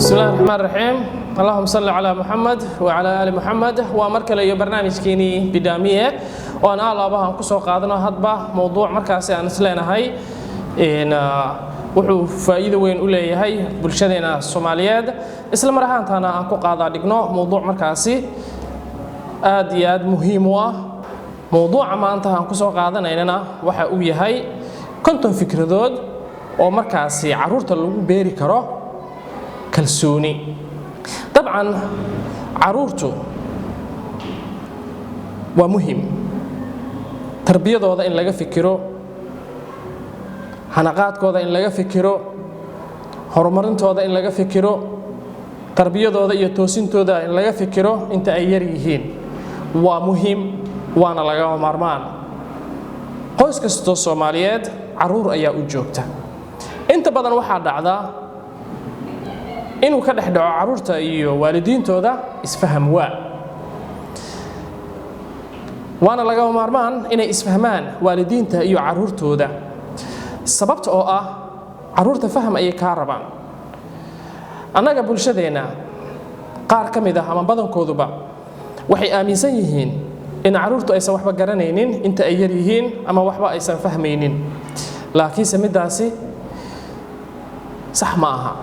بسم الله الرحمن الرحيم اللهم صل على محمد وعلى آل محمد ومركل iyo barnaamijkeeni bidaamiye oo aan alaabahan ku soo qaadano hadba mowduuc markaas aan isleenahay wuxuu faa'iido weyn u leeyahay bulshadeena Soomaaliyeed isla mar ahaantaana aan ku qaada dhigno mowduuc markaasi aad iyo aad muhiim u ah mowduuca maanta aan ku soo qaadanaynana waxa uu yahay konton fikradood oo markaasi caruurta lagu beeri karo kalsooni dabcan caruurtu waa muhiim tarbiyadooda in laga fikiro hanaqaadkooda in laga fikiro horumarintooda in laga fikiro tarbiyadooda iyo toosintooda in laga fikiro inta ay yar yihiin waa muhiim waana laga maarmaan qoys kasta Soomaaliyeed caruur ayaa u joogta inta badan waxa dhacda inuu ka dhaxdhaco caruurta iyo waalidiintooda isfaham waana laga maarmaan inay isfahmaan waalidiinta iyo caruurtooda sababta oo ah caruurta faham ay ka rabaan anaga bulshadeena qaar kamid ah ama badankooduba waxay aaminsan yihiin in caruurtu aysan waxba garanaynin inta ay yar yihiin ama waxba aysan fahmaynin laakiin samidaasi sax ma aha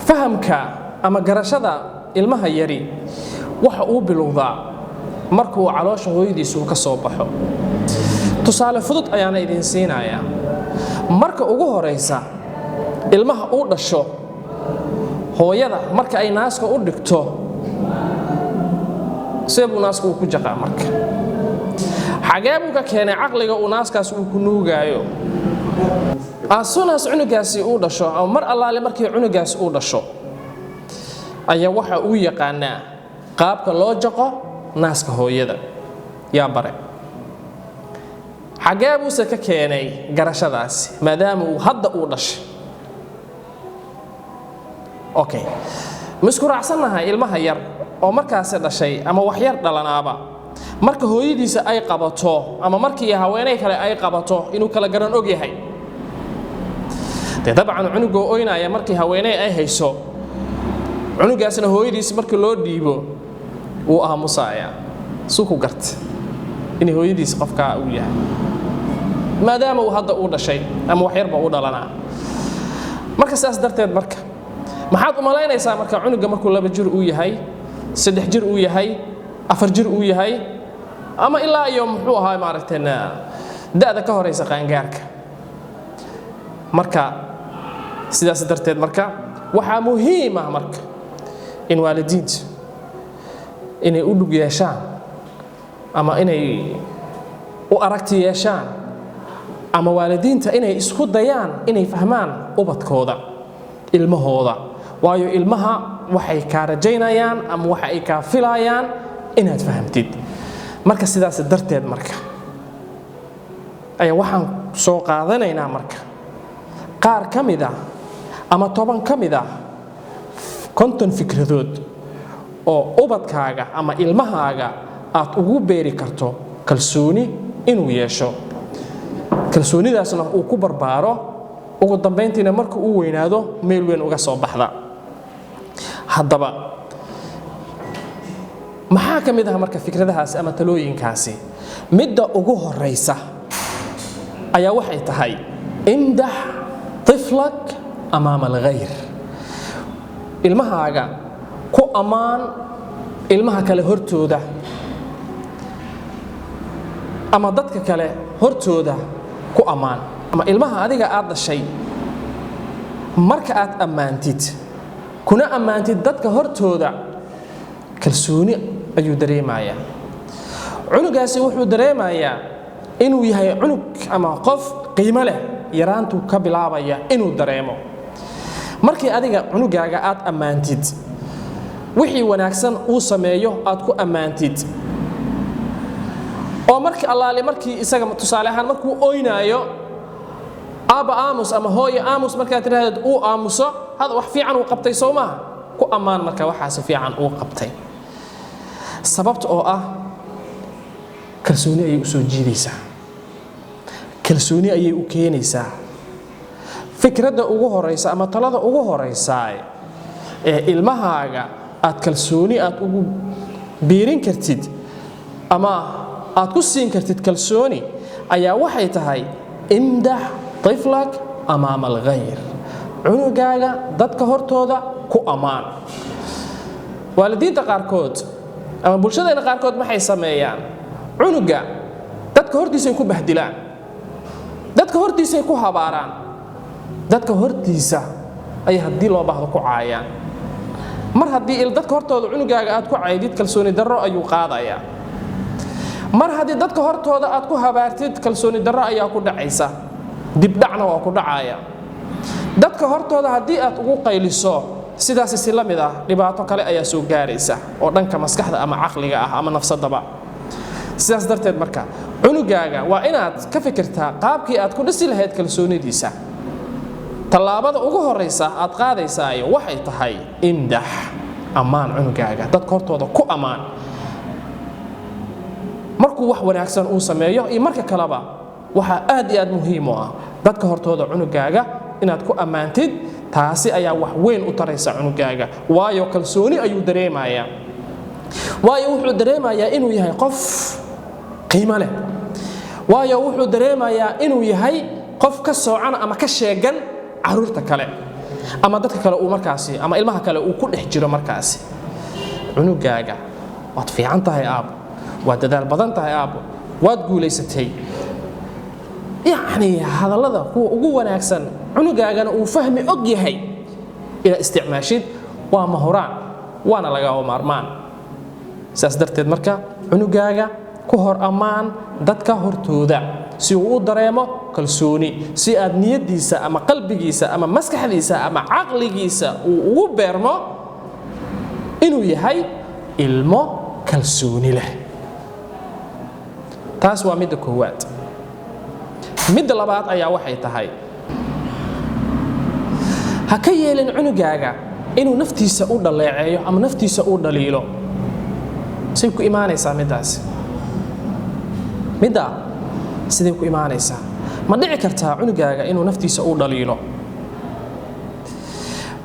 fahamka ama garashada ilmaha yari waxa uu bilowdaa markuu caloosha hooyadiisu ka soo baxo tusaale fudud ayaan idin siinayaa marka ugu horeysa ilmaha uu dhasho hooyada marka ay naaska u dhigto seebuu naaska uu ku jaqaa marka xagee buu ka keenay caqliga uu naaskaas uu ku nuugaayo asunaas cunugaasi uu dhasho ama mar allaale markii cunugaasi uu dhasho ayaa waxa uu yaqaanaa qaabka loo jaqo naaska hooyada yaa bare xagee buu ka keenay garashadaasi maadaama uu hadda uu dhashay okay misku raacsanahay ilmaha yar oo markaas dhashay ama wax yar dhalanaaba marka hooyadiisa ay qabato ama markii haweeney kale ay qabato inuu kala garan og yahay dabcan cunuga ooynaya markii haweeney ay hayso cunugaasna hooyadiisa markii loo dhiibo uu aamusaya suuku gart in hooyadiisa qofka uu yahay maadaama uu hadda uu dhashay ama wax yarba uu dhalanaa marka saas darteed marka maxaad u malaynaysaa marka cunuga markuu 2 jir uu yahay 3 jir uu yahay 4 jir uu yahay ama ilaa iyo muxuu ahaa maaragtayna da'da ka horeysa qaangaarka marka sidaas darteed marka waxa muhiim ah marka in waalidiintu inay u dhug yeeshaan ama inay u aragti yeeshaan ama waalidiinta inay isku dayaan inay fahmaan ubadkooda ilmahooda waayo ilmaha waxay ka rajaynayaan ama waxa ay ka filayaan inaad fahamtid marka sidaas darteed marka ayaa waxaan soo qaadanaynaa marka qaar kamida ama 10 kamida konton fikradood oo ubadkaaga ama ilmahaaga aad ugu beeri karto kalsooni inuu yeesho kalsoonidaasna uu ku barbaaro ugu dambeyntiina marka uu weynaado meel weyn uga soo baxda haddaba maxaa kamid ah marka fikradahaas ama talooyinkaasi midda ugu horeysa ayaa waxay tahay indax طفلك أمام الغير ilmahaaga ku amaan ilmaha kale hortooda ama dadka kale hortooda ku amaan ama ilmaha adiga aad dhashay marka aad amaantid kuna amaantid dadka hortooda kalsooni ayuu dareemayaa cunugaasi wuxuu dareemayaa inuu yahay cunug ama qof qiimo leh yaraantu ka bilaabaya inuu dareemo markii adiga cunugaaga aad amaantid wixii wanaagsan uu sameeyo aad ku amaantid oo markii allaale markii isaga tusaale ahaan markuu ooynaayo aba aamus ama hooyo aamus marka tiraahdo uu aamuso hada wax fiican uu qabtay Soomaa ku amaan marka waxa fiican uu qabtay sababta oo ah kalsooni ay u soo jiidaysaa kalsooni ayay u keenaysaa fikradda ugu horeysa ama talada ugu horeysa ilmahaaga aad kalsooni aad ugu biirin kartid ama aad ku siin kartid kalsooni ayaa waxay tahay imdax طفلك أمام الغير cunugaaga dadka hortooda ku amaan waalidiinta qaarkood ama bulshadayna qaarkood maxay sameeyaan cunuga dadka hortiisa ay ku bahdilaan dadka hortiisa ay ku habaaraan dadka hortiisa ay haddii loo baahdo ku caayaan mar haddii dadka hortooda cunugaaga aad ku caydid kalsooni darro ayuu qaadayaa mar haddii dadka hortooda aad ku habaartid kalsooni darro ayaa ku dhacaysa dibdhacna waa ku dhacaya dadka hortooda haddii aad ugu qayliso sidaas si la mid ah dhibaato kale ayaa soo gaaraysa oo dhanka maskaxda ama caqliga ah ama nafsadaba sidaas darteed marka cunugaaga waa inaad ka fikirtaa qaabkii aad ku dhisi lahayd kalsoonidiisa tallaabada ugu horeysa aad qaadaysaayo waxay tahay imdax ammaan cunugaaga dadka hortooda ku ammaan markuu wax wanaagsan uu sameeyo iyo marka kaleba waxaa aad iyo aad muhiim u ah dadka hortooda cunugaaga inaad ku ammaantid taasi ayaa wax weyn u taraysa cunugaaga waayo kalsooni ayuu dareemayaa waayo wuxuu dareemayaa inuu yahay qof qiimo leh waayo wuxuu dareemayaa inuu yahay qof ka soocan ama ka sheegan caruurta kale ama dadka kale uu markaasi ama ilmaha kale uu ku dhex jiro markaasi cunugaaga waad fiican tahay aabo waad dadaal badan tahay aabo waad guulaysatay يعني هذا اللذا هو أقوى ناكسن عنقاقنا وفهم أقيهي إلى استعماشيد ومهوران وانا لقاه مارمان ساسدرت المركة عنقاقا كهر أمان دادك هرتودا سي ودريمو كالسوني سي أدنية ديسا أما قلبي جيسا أما مسكح ديسا أما عقل جيسا وبيرمو إنو يهي إلمو كالسوني له تاسوا ميد كوات midda labaad ayaa waxay tahay ha ka yeelin cunugaaga inuu naftiisa u dhaleeceeyo ama naftiisa u dhaliilo say ku imaanaysaa midaas midda sidee ku imaanaysaa ma dhici kartaa cunugaaga inuu naftiisa u dhaliilo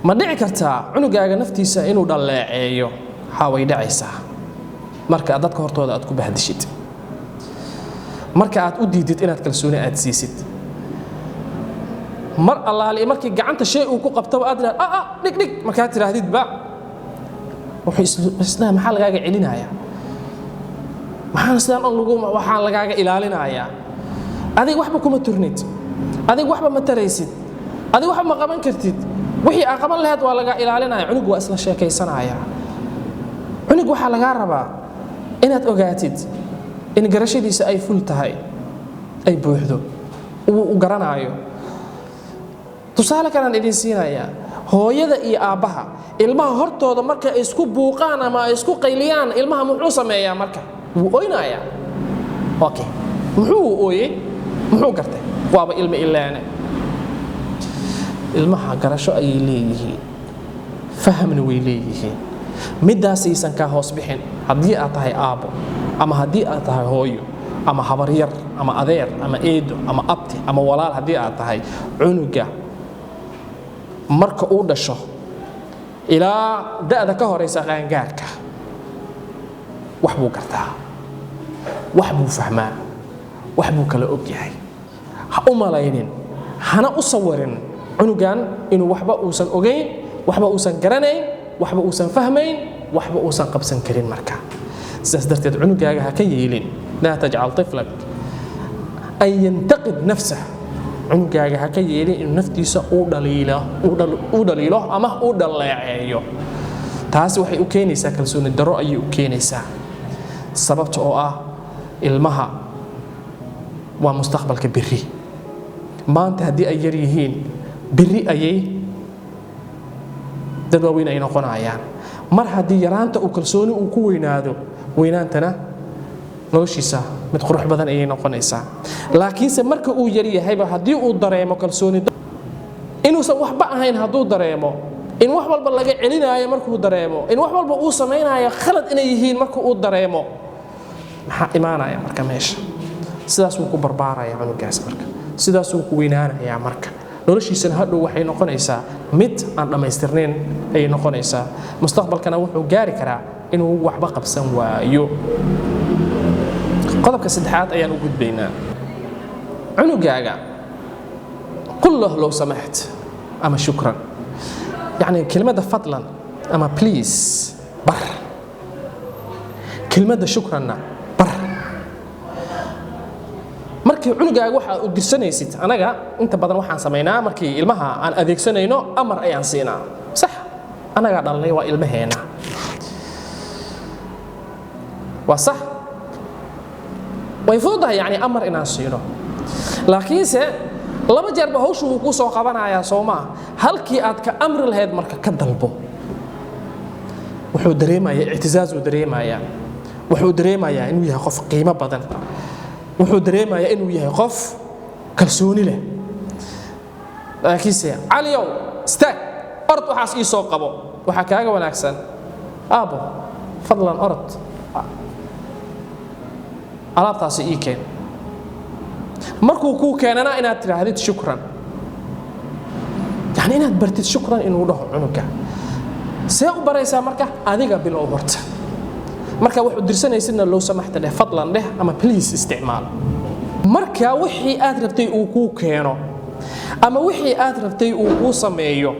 ma dhici kartaa cunugaaga naftiisa inuu dhaleeceeyo ha way dhacaysaa marka dadka hortooda aad ku bahdishid marka aad u diidid inaad kalsooni aad siisid mar allaali markii gacanta shay uu ku qabto aad dhig dhig marka aad tiraahdid ba wuxuu isna maxaa lagaaga celinaya maxaan sidaan waxaan lagaaga ilaalinaya adig waxba kuma turnid adig waxba ma taraysid adig waxba ma qaban kartid wixii aan qaban lahayd waa laga ilaalinaya cunug waa isla sheekaysanaya cunug waxaa laga rabaa inaad ogaatid in garashadiisa ay ful tahay ay buuxdo uu garanaayo tusaale kalaan idin siinaya hooyada iyo aabbaha ilmaha hortooda marka ay isku buuqaan ama ay isku qayliyaan ilmaha muxuu sameeyaa marka wuu oynayaa okay muxuu ooyey muxuu gartay waaba ilmo ilaane ilmaha garasho ayay leeyihiin fahamna way leeyihiin midaas aysan ka hoos bixin haddii aad tahay aabbo ama haddii aad tahay hooyo ama habaryar ama adeer ama eedo ama abti ama walaal haddii aad tahay cunuga marka uu dhasho ilaa da'da ka horeysa qaangaarka wax buu gartaa wax buu fahmaa wax buu kala og yahay ha u malaynin hana u sawirin cunugan inuu waxba uusan ogeyn waxba uusan garanayn waxba uusan fahmayn waxba uusan qabsan karin marka sidaas darteed cunugaaga ha ka yeelin laa tajcal طفلك an yantaqid nafsah cunugaaga ha ka yeelin inuu naftiisa u dhaliilo ama u dhaleeceeyo taasi waxay u keenaysaa kalsooni darro ayay u keenaysaa sababta oo ah ilmaha waa mustaqbalka berri maanta haddii ay yar yihiin berri ayay dad waaweyn ay noqonayaan mar haddii yaraanta uu kalsooni uu ku weynaado weynaantana noloshiisa mid qurux badan ayay noqonaysaa laakiinse marka uu yar yahayba haddii uu dareemo kalsooni inuusan waxba ahayn hadduu dareemo in wax walba laga celinaayo markuu dareemo in wax walba uu samaynayo khalad inay yihiin marka uu dareemo maxaa imaanaya marka meesha sidaas wuu ku barbaaraya cunugaas marka sidaas wuu ku weynaanayaa marka noloshiisana hadhow waxay noqonaysaa mid aan dhammaystirnayn ayay noqonaysaa mustaqbalkana wuxuu gaari karaa inuu waxba qabsan waayo qodobka saddexaad ayaan u gudbaynaa cunugaaga qul lahu low samaxt ama shukran yani kelmadda fadlan ama please bar kelmadda shukranna bar markii cunugaaga waxa u dirsanaysid anaga inta badan waxaan sameynaa markii ilmaha aan adeegsanayno amar ayaan siinaa sax anaga dhalnay waa ilmaheena waa sax way fududahay yani amar inaan siino laakiinse laba jeer ba hawshu uu ku soo qabanayaa Soomaa halkii aad ka amri lahayd marka ka dalbo wuxuu dareemayaa ictizaaz uu dareemayaa wuxuu dareemayaa inuu yahay qof qiimo badan wuxuu dareemayaa inuu yahay qof kalsooni leh laakiinse caliyow istaag orod waxaas ii soo qabo waxa kaaga wanaagsan aabo fadlan orod alaabtaasi ii keen markuu ku keenana inaad tiraahdid shukran yani inaad bartid shukran inuu dhaho cunuga see u baraysaa marka adiga bilow horta marka wuxuu dirsanaysidna low samaxta dheh fadlan dheh ama please isticmaal marka wixii aad rabtay uu ku keeno ama wixii aad rabtay uu ku sameeyo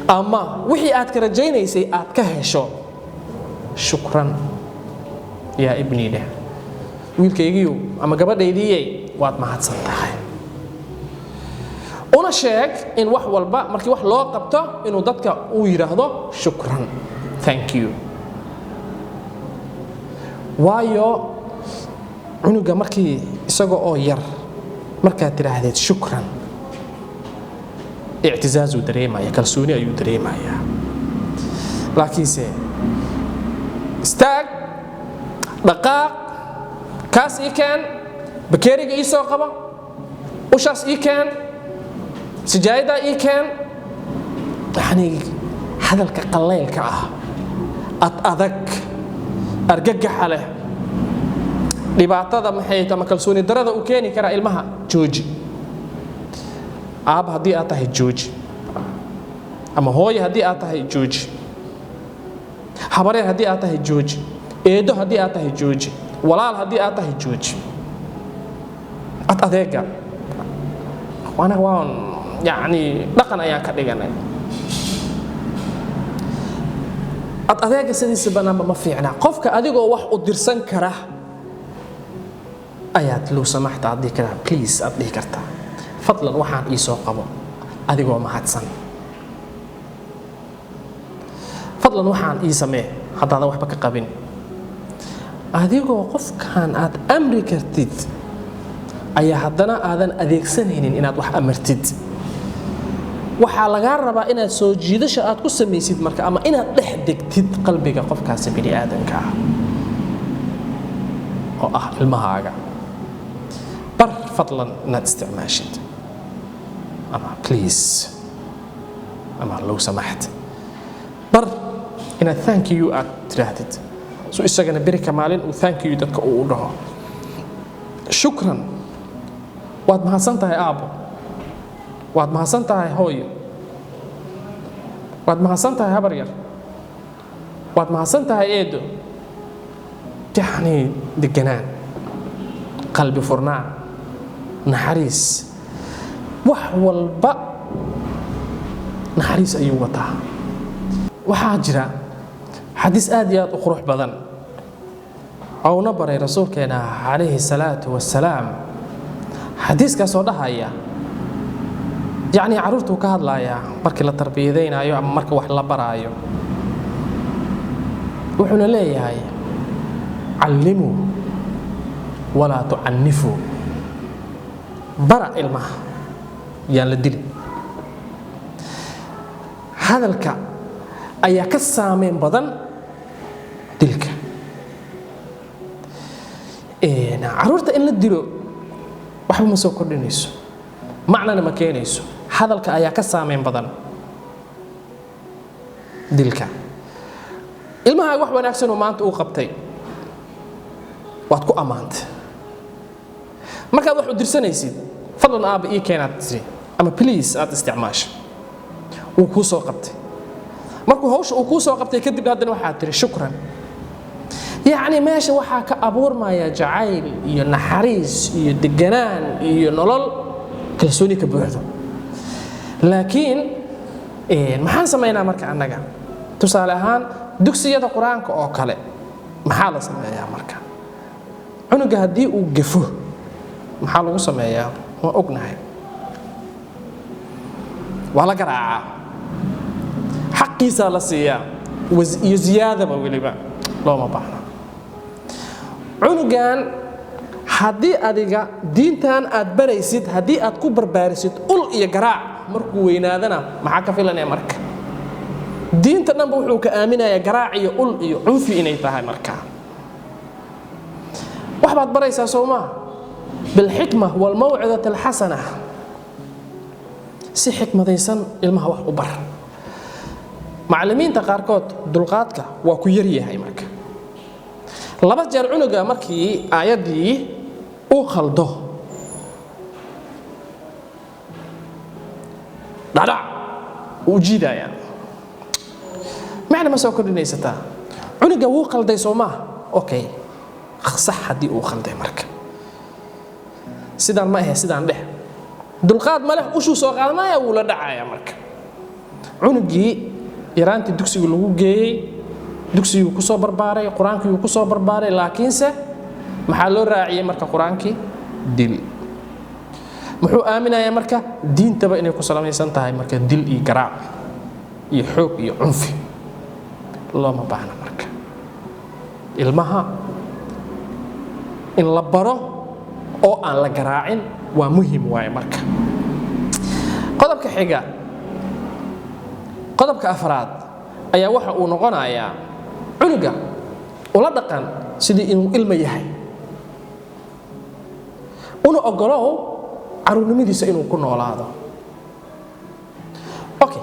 ama wixii aad ka rajaynaysay aad ka hesho shukran يا ابني له wiilkaygiiyo ama gabadhaydii waad mahadsan tahay una sheeg in wax walba markii wax loo qabto inuu dadka uu yiraahdo shukran thank you waayo cunuga markii isaga oo yar marka tiraahdid shukran i'tizaazu dareemaya kalsooni ayuu dareemaya laakiinse istaag دقاق كاس إيكان بكيريج إيسو قبا وشاس إيكان سجايدة إيكان يعني هذا القليل كأه أتأذك أرجع عليه لبعض محيط ما كلسوني درده وكاني كرا المها جوج أب هدي أته جوج أما هو هدي أته جوج حبري هدي أته جوج eedo hadii aad tahay jooji walaal hadii aad tahay jooji ad adeega wana waan yani dhaqan ayaa ka dhiganay ad adeega sidiisa banaanba ma fiicna qofka adigoo wax u dirsan kara ayaad loo samaxta adii kara please ad dhihi kartaa fadlan waxaan ii soo qabo adigoo mahadsan fadlan waxaan ii samee haddaadan waxba ka qabin adigoo qofkan aad amri kartid ayaa haddana aadan adeegsanaynin inaad wax amartid waxaa laga rabaa inaad soo jiidasho aad ku samaysid marka ama inaad dhex degtid qalbiga qofkaas bini aadanka ah oo ah ilmahaaga bar fadlan inaad isticmaashid ama please ama low samaxt bar inaad thank you aad tiraahdid سو إسقنا بركة مالين وثانك يو دتك أوضها شكرا واد ما حسنتها يا أبو واد ما حسنتها يا هوي واد ما حسنتها يا برير واد ما حسنتها يا إيدو يعني دجنان قلبي فرناع نحريس وحول بق نحريس أيوتها وحاجرة حديث آديات أخرح بدن أو نبري رسول كنا عليه الصلاة والسلام حديث كسودها هي يعني عرفته كهذا لا يا مركي التربية ذينا أيوة مركي واحد لبرا أيوة وحنا ليه هاي علموا ولا تعنفوا برا الماء يعني الدل هذا الكعب أي كسامين بدن تلك عرورت إن الدلو وحب مسوكر دينيسو معنى ما كينيسو هذا الك أي كسامين بدن تلك المها وحب ناكسن وما أنت أوقبتي واتكو أمانت ما كان وحب درسنا يسيد فضلا أبي إيه كانت تري أما بليز أت استعماش uu kuu soo qabtay markuu hawsha uu kuu soo qabtay kadib haddana waxaad tiri shukran yacni meesha waxaa ka abuurmaya jacayl iyo naxariis iyo deganaan iyo nolol kalsooni ka buuxdo laakiin maxaan samaynaa marka annaga tusaale ahaan dugsiyada qur-aanka oo kale maxaa la sameeyaa marka cunuga haddii uu gafo maxaa lagu sameeyaa waan ognahay waa la garaacaa xaqiisaa la siiyaa iyo ziyaadaba weliba looma baahna cunugan haddii adiga diintan aad baraysid haddii aad ku barbaarisid ul iyo garaac markuu weynaadana maxaa ka filanaya marka diinta dhanba wuxuu ka aaminayaa garaac iyo ul iyo cunfi inay tahay marka waxbaad baraysaa soo maa bilxikma walmawcidati alxasana si xikmadaysan ilmaha wax u bar macallimiinta qaarkood dulqaadka waa ku yar yahay marka laba jeer cunuga markii aayaddii uu khaldo dhadhac uu jiidayaa macna ma soo kordhinaysataa cunuga wuu khalday soo maaha okay sax haddii uu khalday marka sidaan ma ahe sidaan dheh dulqaad ma leh ushuu soo qaadanaya wuu la dhacayaa marka cunugii yaraantii dugsiga lagu geeyey dugsiguu ku soo barbaaray qur-aankii ku soo barbaaray laakiinse maxaa loo raaciyey marka qur-aankii dil muxuu aaminayaa marka diintaba inay ku salaysan tahay marka dil iyo garaac iyo xoog iyo cunfi looma baahna marka ilmaha in la baro oo aan la garaacin waa muhiim waaye marka qodobka xiga qodobka afraad ayaa waxa uu noqonayaa cunuga ula dhaqan sidii inuu ilmo yahay una ogolow caruurnimadiisa inuu ku noolaado okay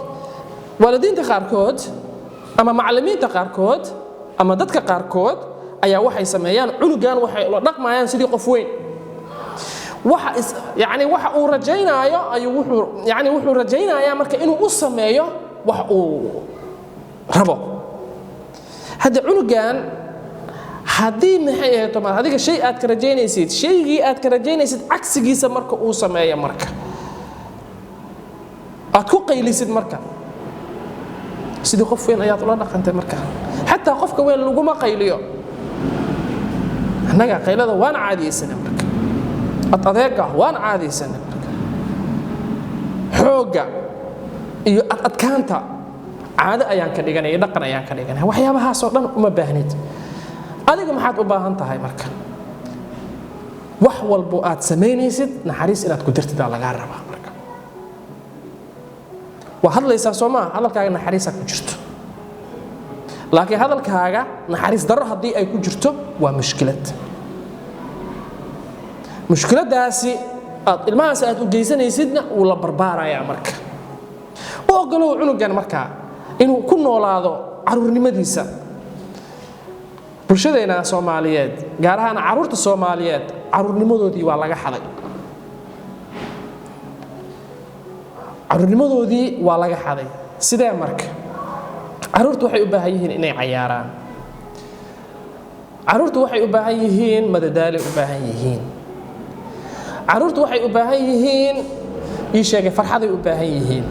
waalidiinta qaarkood ama macallimiinta qaarkood ama dadka qaarkood ayaa waxay sameeyaan cunugan waxay ula dhaqmayaan sidii qof weyn waxa uu rajaynaayo wuxuu rajaynayaa marka inuu u sameeyo wax uu rabo hadda cunugan haddii maxay ahayd toban adiga shay aad ka rajaynaysid shaygii aad ka rajaynaysid cagsigiisa marka uu sameeyo marka aad ku qaylisid marka sidii qof weyn ayaad ula dhaqantay marka xataa qofka weyn laguma qayliyo annaga qaylada waan caadiyeysana marka adeega waan caadiyeysana marka xoogga iyo adkaanta caado ayaan ka dhiganay dhaqan ayaan ka dhiganay waxyaabahaas oo dhan uma baahnid adiga maxaad u baahan tahay marka wax walbo aad samaynaysid naxariis inaad ku dirtid laga rabaa marka waa hadlaysaa Soomaa hadalkaaga naxariis ku jirto laakiin hadalkaaga naxariis darro haddii ay ku jirto waa mushkilad mushkiladaasi aad ilmahaas aad u geysanaysidna uu la barbaarayaa marka oo ogolow cunugan marka inuu ku noolaado caruurnimadiisa bulshadeena Soomaaliyeed gaar ahaan caruurta Soomaaliyeed caruurnimadoodii waa laga xaday caruurnimadoodii waa laga xaday sidee marka caruurtu waxay u baahan yihiin inay cayaaraan caruurtu waxay u baahan yihiin madadaalo u baahan yihiin caruurtu waxay u baahan yihiin ii sheegay farxad ay u baahan yihiin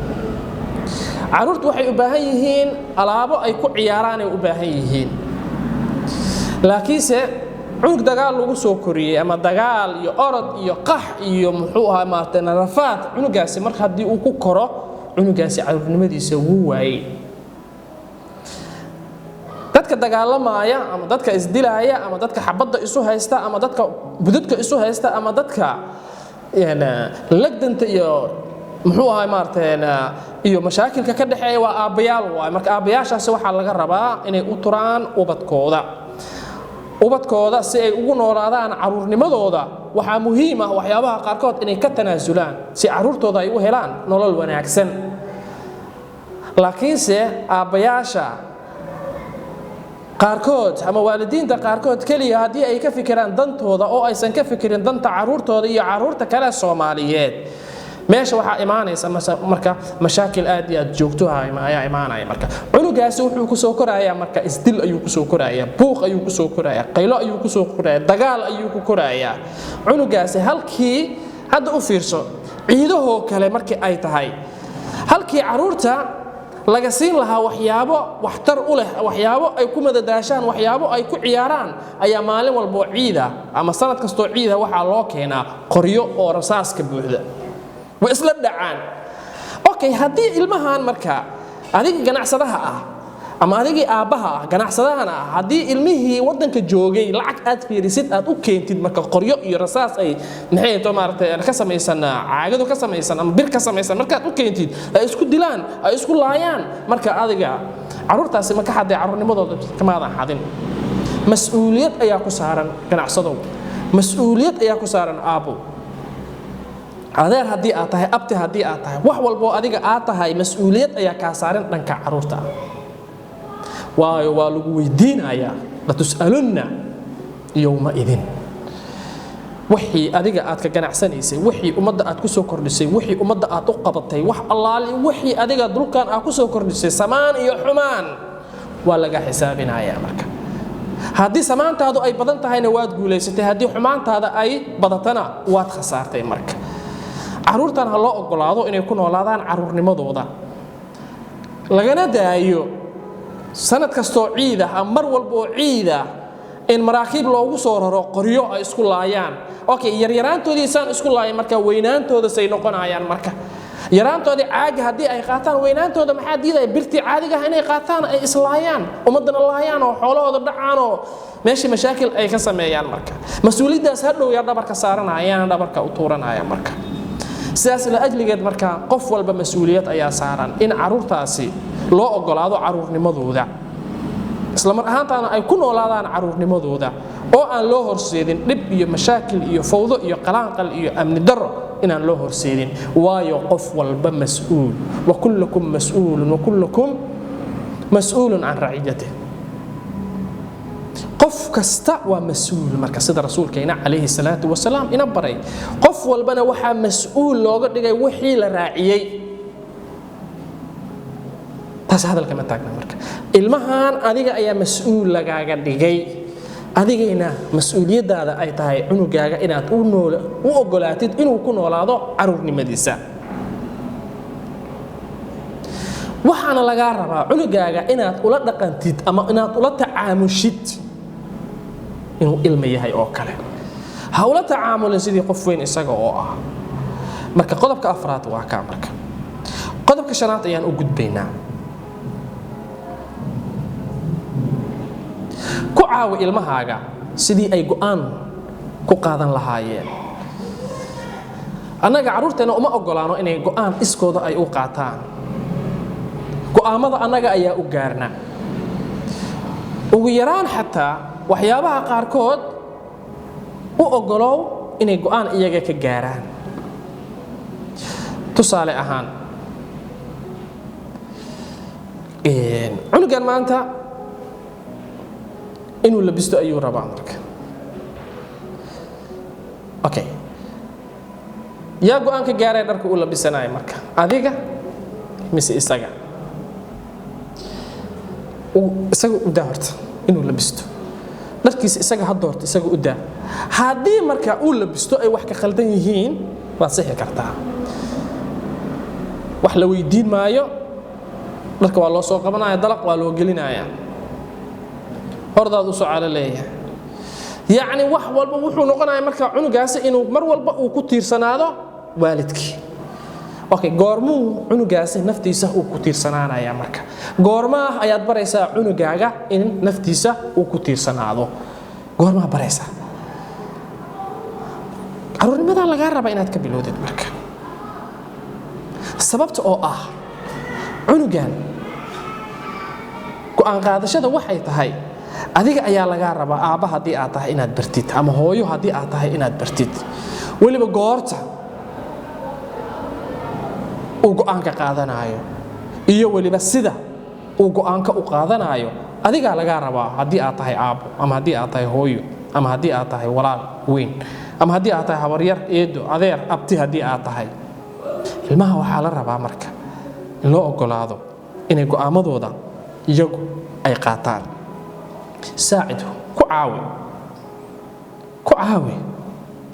caruurtu waxay u baahan yihiin alaabo ay ku ciyaaraan ay u baahan yihiin laakiinse cunug dagaal lagu soo koriyay ama dagaal iyo orod iyo qax iyo muxuu ahaa maartay narafaad cunugaasi marka hadii uu ku koro cunugaasi caruurnimadiisa wuu waayay dadka dagaalamaya ama dadka isdilaaya ama dadka xabadda isu haysta ama dadka budadka isu haysta ama dadka lagdanta iyo muxuu ahaa maartay iyo mashaakilka ka dhaxeeya waa aabayaal waay marka aabayaashaasi waxa laga rabaa inay u turaan ubadkooda si ay ugu noolaadaan caruurnimadooda waxa muhiim ah waxyaabaha qaarkood inay ka tanaasulaan si caruurtooda ay u helaan nolol wanaagsan laakiinse aabayaasha qaarkood ama waalidiinta qaarkood kaliya hadii ay ka fikiraan dantooda oo aysan ka fikirin danta caruurtooda iyo caruurta kale Soomaaliyeed meesha waxaa imaanaysa marka mashaakil aad iyo aad joogto ayaa imaanaya marka cunugaasi wuxuu ku soo korayaa marka isdil ayuu ku soo korayaa buuq ayuu ku soo korayaa qaylo ayuu ku soo korayaa dagaal ayuu ku korayaa cunugaasi halkii hadda u fiirso ciidahoo kale markii ay tahay halkii caruurta laga siin lahaa waxyaabo waxtar u leh waxyaabo ay ku madadaashaan waxyaabo ay ku ciyaaraan ayaa maalin walba ciida ama sanad kasto ciida waxa loo keenaa qoryo oo rasaaska buuxda way isla dhacaan okay hadii ilmahan marka adiga ganacsadaha ah ama adigii aabaha ah ganacsadahana ah hadii ilmihii wadanka joogay lacag aad fiirisid aad u keentid marka qoryo iyo rasaas ay maxay to maartay ka samaysan caagado ka samaysan ama bir ka samaysan marka aad u keentid ay isku dilaan ay isku laayaan marka adiga caruurtaasi marka haday caruurnimadooda kamaadan xadin mas'uuliyad ayaa ku saaran ganacsado mas'uuliyad ayaa ku saaran aabo adeer hadii aad tahay abti hadii aad tahay wax walbo adiga aad tahay mas'uuliyad ayaa ka saaran dhanka caruurta waayo waa lagu weydiinayaa la tus'alunna yawma idin wixii adiga aad ka ganacsanaysay wixii umada aad ku soo kordhisay wixii umada aad u qabatay wax allaali wixii adiga dulkan aad ku soo kordhisay samaan iyo xumaan waa laga xisaabinayaa marka haddii samaantaadu ay badan tahayna waad guuleysatay haddii xumaantaada ay badatana waad khasaartay marka caruurtan ha loo ogolaado inay ku noolaadaan caruurnimadooda lagana daayo sanad kasto ciida ama mar walba ciida in maraakiib loogu soo raro qoryo ay isku laayaan okay yaraantoodii isaan isku laayeen marka weynaantooda say noqonayaan marka yaraantoodii caaga hadii ay qaataan weynaantooda maxaa diiday birti caadiga ah inay qaataan ay islaayaan umadana laayaan oo xoolahooda dhacaan oo meeshii mashaakil ay ka sameeyaan marka mas'uuliyadaas hadhow yaa dhabarka saaranayaan dhabarka u tuuranayaan marka sidaas la ajligeed marka qof walba mas'uuliyad ayaa saaran in caruurtaasi loo ogolaado caruurnimadooda isla mar ahaantaana ay ku noolaadaan caruurnimadooda oo aan loo horseedin dhib iyo mashaakil iyo fawdo iyo qalaanqal iyo amni daro inaan loo horseedin waayo qof walba mas'uul wa kullukum mas'uulun wa kullukum mas'uulun an ra'iyatihi qof kasta waa mas'uul marka sida rasuulkeena calayhi salaatu wasalaam ina baray qof walbana waxa mas'uul looga dhigay wixii la raaciyay taas hadalka ma taagna marka ilmahan adiga ayaa mas'uul lagaaga dhigay adigayna mas'uuliyadaada ay tahay cunugaaga inaad u ogolaatid inuu ku noolaado caruurnimadiisa waxaana laga rabaa cunugaaga inaad ula dhaqantid ama inaad ula tacaamushid inuu ilmo yahay oo kale ha ula tacaamulin sidii qof weyn isaga oo ah marka qodobka afraad waa ka marka qodobka shanaad ayaan u gudbaynaa ku caawi ilmahaaga sidii ay go'aan ku qaadan lahaayeen annaga caruurteena uma ogolaano inay go'aan iskooda ay u qaataan go'aamada annaga ayaa u gaarna ugu yaraan xataa waxyaabaha qaarkood u ogolow inay go'aan iyaga ka gaaraan tusaale ahaan cunugan maanta inuu labisto ayuu rabaa marka okay yaa go'aan ka gaaray dharka uu labisanayo marka adiga mise isaga u daa horta inuu labisto dharkiisa isaga ha doorto isaga u daa haddii marka uu labisto ay wax ka khaldan yihiin waad sixi kartaa wax la weydiin maayo dharka waa loo soo qabanaya dalaq waa loo gelinaya hordaad u socaalo leeyahay yacni wax walba wuxuu noqonayaa marka cunugaasi inuu mar walba uu ku tiirsanaado waalidkii okay goormuu cunugaasi naftiisa uu ku tiirsanaanaya marka goormaa ayaad baraysaa cunugaaga in naftiisa uu ku tiirsanaado goormaa baraysaa caruurnimadan lagaa rabaa inaad ka bilowdid marka sababta oo ah cunugan go'aan qaadashada waxay tahay adiga ayaa laga rabaa aaba hadii aad tahay inaad bartid ama hooyo hadii aad tahay inaad bartid waliba goorta uu go'aanka qaadanayo iyo waliba sida uu go'aanka u qaadanayo adiga laga rabaa hadii aad tahay aabo ama hadii aad tahay hooyo ama hadii aad tahay walaal weyn ama hadii aad tahay habar yar eedo adeer abti hadii aad tahay ilmaha waxaa la rabaa marka in loo ogolaado inay go'aamadooda iyagu ay qaataan saacidu ku caawi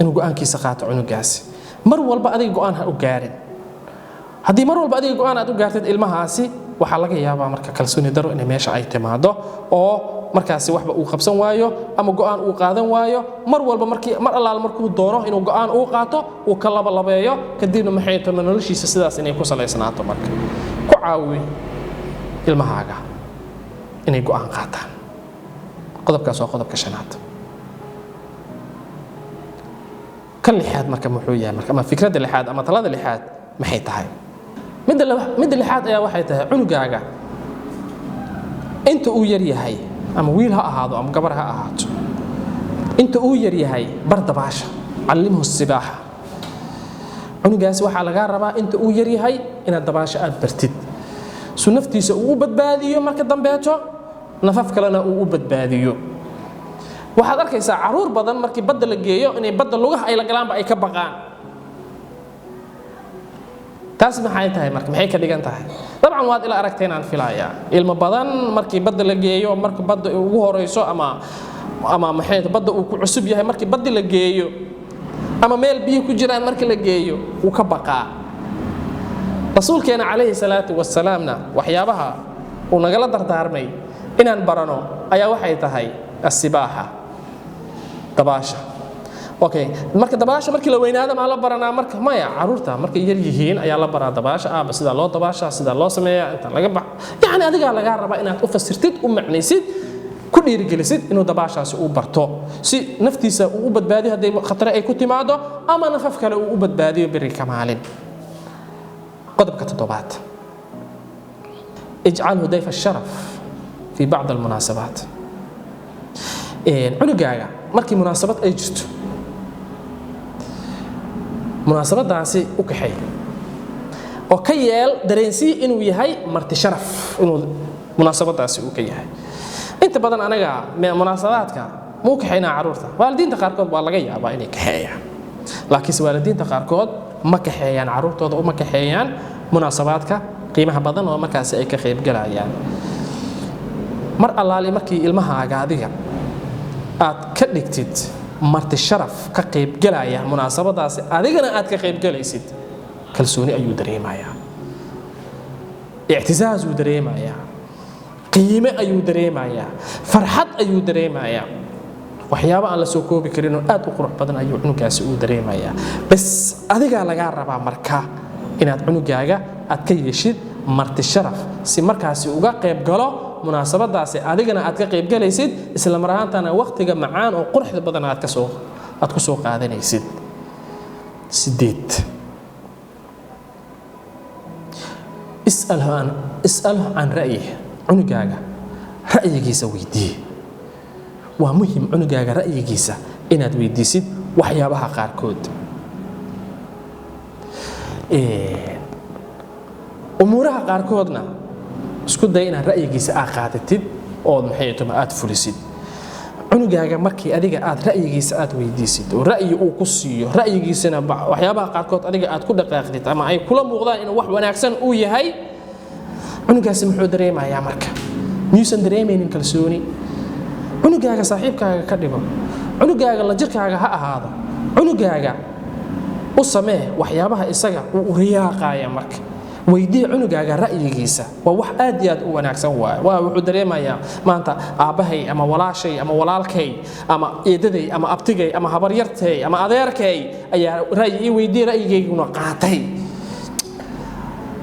inuu go'aankiisa qaato cunugaasi mar walba adiga go'aan ha u gaarin haddii mar walba adiga go'aan aad u gaartid ilmahaasi waxaa laga yaabaa marka kalsooni daro inay meesha ay timaado oo markaasi waxba uu qabsan waayo ama go'aan uu qaadan waayo mar walba mar allaal markuu doono inuu go'aan uu qaato uu ka labeeyo kadibna maxay tahay noloshiisa sidaas inay ku salaysnaato marka ku caawi ilmahaaga inay go'aan qaataan qodobkaas waa qodobka shanaad kan lixaad marka muxuu yahay marka ama fikradda lixaad ama talada lixaad maxay tahay midda lixaad ayaa waxay tahay cunugaaga inta uu yar yahay ama wiil ha ahaado ama gabar ha ahaato inta uu yar yahay bar dabaasha callimhu sibaaxa cunugaasi waxaa lagaa rabaa inta uu yar yahay inaad dabaasha aad bartid su naftiisa uu u badbaadiyo marka dambeeto nafaf kalena uu u badbaadiyo waxaad arkaysaa caruur badan markii badda la geeyo inay badda lugaha ay la galaanba ay ka baqaan taas maxay tahay marka maxay ka dhigan tahay dabcan waad ila aragteen aan filayaa ilmo badan markii badda la geeyo marka badda ugu horeyso ama maxay badda uu ku cusub yahay markii badda la geeyo ama meel biyo ku jiraan markii la geeyo uu ka baqaa rasuulkeena calayhi salaatu wassalaamna waxyaabaha uu nagala dardaarmay inaan barano ayaa waxay tahay السباحة dabaasha okay marka dabaasha markii la weynaado ma la baranaa marka maya caruurta markay yar yihiin ayaa la baraa dabaasha sida loo dabaasha sida loo sameeyaa inta laga bax yani adiga laga rabaa inaad u fasirtid u macnaysid ku dhiirigelisid inuu dabaashaasi u barto si naftiisa uu u badbaadiyo haday khatar ay ku timaado ama nafaf kale uu u badbaadiyo biri kamaalin qodobka toddobaad اجعله ضيف الشرف في بعض المناسبات cunugaaga markii munaasabad ay jirto munaasabadaasi u kaxay oo ka yeel dareensii inuu yahay marti sharaf inuu munaasabadaasi u ka yahay inta badan anaga munaasabaadka muu kaxaynaa caruurta waalidiinta qaarkood waa laga yaabaa inay kaxeeyaan laakiinse waalidiinta qaarkood ma kaxeeyaan caruurtooda uma kaxeeyaan munaasabaadka qiimaha badan oo markaasi ay ka qayb galayaan mar allaali markii ilmahaaga adiga aad ka dhigtid marti sharaf ka qayb galaya munaasabadaasi adigana aad ka qayb galaysid kalsooni ayuu dareemayaa اعتزاز uu dareemayaa qiime ayuu dareemayaa farxad ayuu dareemayaa waxyaabo aan la soo koobi karin oo aad u qurux badan ayuu cunugaasi uu dareemayaa bas adiga laga rabaa marka inaad cunugaaga aad ka yeeshid marti sharaf si markaasi uga qayb galo munaasabadaasi adigana aad ka qayb galaysid isla mar ahaantana waqtiga macaan oo quruxda badan aad ku soo qaadanaysid sideed اسأله عن رأيه عنقاقة رأيه جيسا ويديه ومهم عنقاقة رأيه جيسا إناد ويديسيد وحيابها قاركود أمورها قاركودنا اسكو داينا رأيه جيسا آقادتid oo maxay tuma aad fulisid cunugaaga markii adiga aad ra'yigiisa aad weydiisid oo ra'yi uu ku siiyo ra'yigiisana waxyaabaha qaarkood adiga aad ku dhaqaaqdid ama ay kula muuqdaan in wax wanaagsan uu yahay cunugaasi muxuu dareemayaa marka miyuusan dareemaynin kalsooni cunugaaga saaxiibkaaga ka dhigo cunugaaga la jirkaaga ha ahaado cunugaaga u samee waxyaabaha isaga uu riyaaqaya marka weydii cunugaaga ra'yigiisa waa wax aad iyo aad u wanaagsan waa wuxuu dareemayaa maanta aabahay ama walaashay ama walaalkay ama eedaday ama abtigay ama habaryartay ama adeerkay ayaa ra'yi weydii ra'yigeyguna qaatay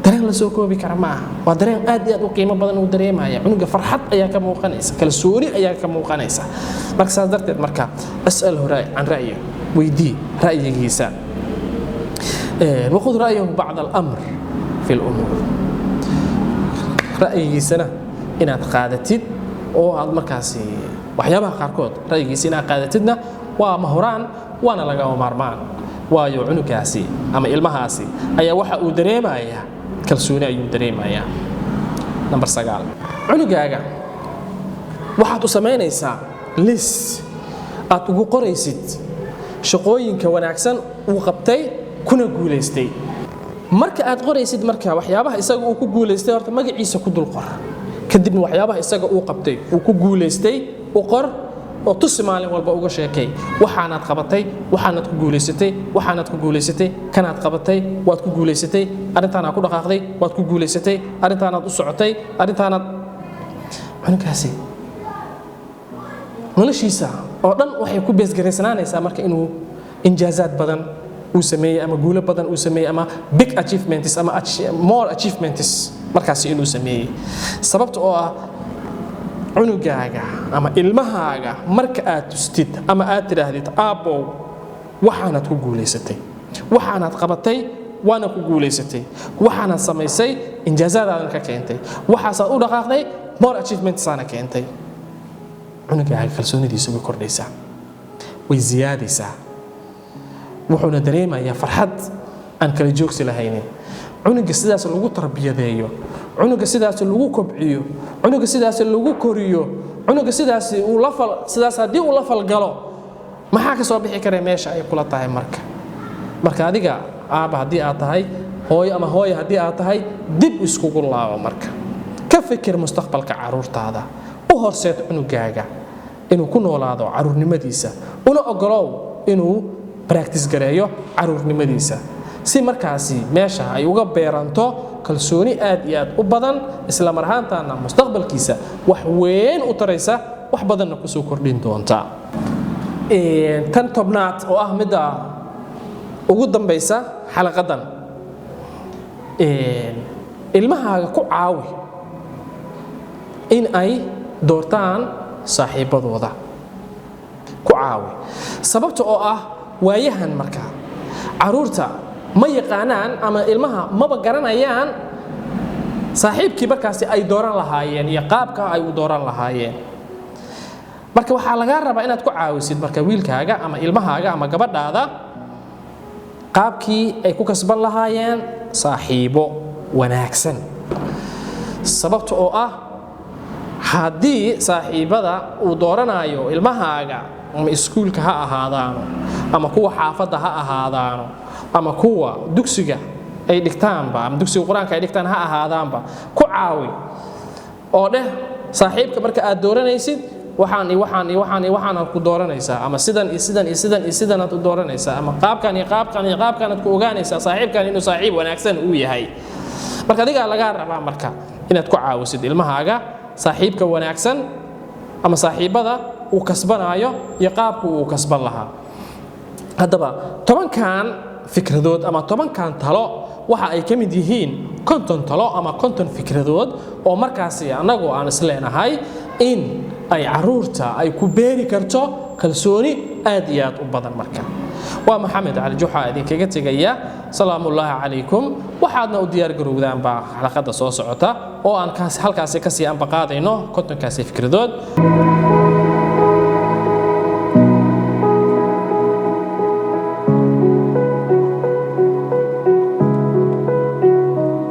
dareen la soo koobi kara ma aha waa dareen aad iyo aad u qiimo badan uu dareemaya cunuga farxad ayaa ka muuqanaysa kalsooni ayaa ka muuqanaysa marka saas darteed marka as'alhu can ra'yi weydii ra'yigiisa وخذ رأيه بعض الأمر في الأمور رأيgiisana inaad qaadatid oo aad markaasi waxyaabaha qaarkood ra'yigiisa inaad qaadatidna waa mahoraan waana laga maarmaan waayo cunugaasi ama ilmahaasi ayaa waxa uu dareemayaa kalsooni ayuu dareemayaa number 9 cunugaaga waxaad u samaynaysaa list aad ugu qoraysid shaqooyinka wanaagsan uu qabtay kuna guuleystay marka aad qoraysid marka waxyaabaha isaga uu ku guuleystay horta magaciisa ku dul qor kadibna waxyaabaha isaga uu qabtay uu ku guuleystay u qor oo tusi maalin walba uga sheekay waxaanaad qabatay waxaanaad ku guuleysatay waxaanaad ku guuleysatay kanaad qabatay waad ku guuleysatay arintaanaad ku dhaqaaqday waad ku guuleysatay arintaanaad u socotay arintaanaad cunugaasi noloshiisa oo dhan waxay ku beesgaraysanaanaysaa marka inuu injaazaad badan uu sameeyay ama guulo badan uu sameeyay ama big achievements ama more achievements markaas inuu sameeyay sababta oo ah cunugaaga ama ilmahaaga marka aad tustid ama aad tiraahdid aabow waxaanaad ku guuleysatay waxaanaad qabatay waana ku guuleysatay waxaanaad samaysay injaazaadaadan ka keentay waxaasaad u dhaqaaqday more achievements aana keentay cunugaaga kalsoonidiisa way kordhaysaa way ziyaadaysaa wuxuuna dareemayaa farxad aan kala joogsi lahaynin cunuga sidaas lagu tarbiyadeeyo cunuga sidaas lagu kobciyo cunuga sidaas lagu koriyo cunuga sidaas haddii uu la falgalo maxaa ka soo bixi kara meesha ay kula tahay marka adiga aaba haddii aad tahay hooyo ama hooyo haddii aad tahay dib iskugu laabo marka ka fikir mustaqbalka caruurtaada u horseed cunugaaga inuu ku noolaado caruurnimadiisa una ogolow inuu practice gareeyo caruurnimadiisa si markaasi meesha ay uga beeranto kalsooni aad iyo aad u badan isla mar ahaantaana mustaqbalkiisa wax weyn u taraysa wax badanna ku soo kordhin doonta tan tobnaad oo ah midda ugu dambaysa xalaqadan ilmahaaga ku caawi in ay doortaan saaxiibadooda ku caawi sababta oo ah waayahan marka caruurta ma yaqaanaan ama ilmaha maba garanayaan saaxiibkii markaasi ay dooran lahaayeen iyo qaabka ay u dooran lahaayeen marka waxaa laga rabaa inaad ku caawisid marka wiilkaaga ama ilmahaaga ama gabadhaada qaabkii ay ku kasban lahaayeen saaxiibo wanaagsan sababta oo ah haddii saaxiibada uu dooranayo ilmahaaga ama iskuulka ha ahaadaano ama kuwa xaafadda ha ahaadaano ama kuwa dugsiga ay dhigtaanba ama dugsiga quraanka ay dhigtaan ha ahaadaanba ku caawi oo dheh saaxiibka marka aad dooranaysid waxaan ku dooranaysaa ama sidan iyo sidan iyo sidan iyo sidan aad u dooranaysaa ama qaabkan iyo qaabkan iyo qaabkan aad ku ogaanaysaa saaxiibkan inuu saaxiib wanaagsan uu yahay marka adiga laga rabaa marka inaad ku caawisid ilmahaaga saaxiibka wanaagsan ama saaxiibada uu kasbanayo iyo qaabku uu kasban lahaa haddaba 10kan fikradood ama 10kan talo waxa ay ka mid yihiin 50 talo ama 50 fikradood oo markaasi anagu aan isleenahay in ay caruurta ay ku beeri karto kalsooni aad iyo aad u badan marka waa maxamed cali juxa idinkaga tegaya salaamullaahi calaykum waxaadna u diyaar garowdaan baa xalaqada soo socota oo aan halkaasi ka sii anbaqaadayno 50kaasi fikradood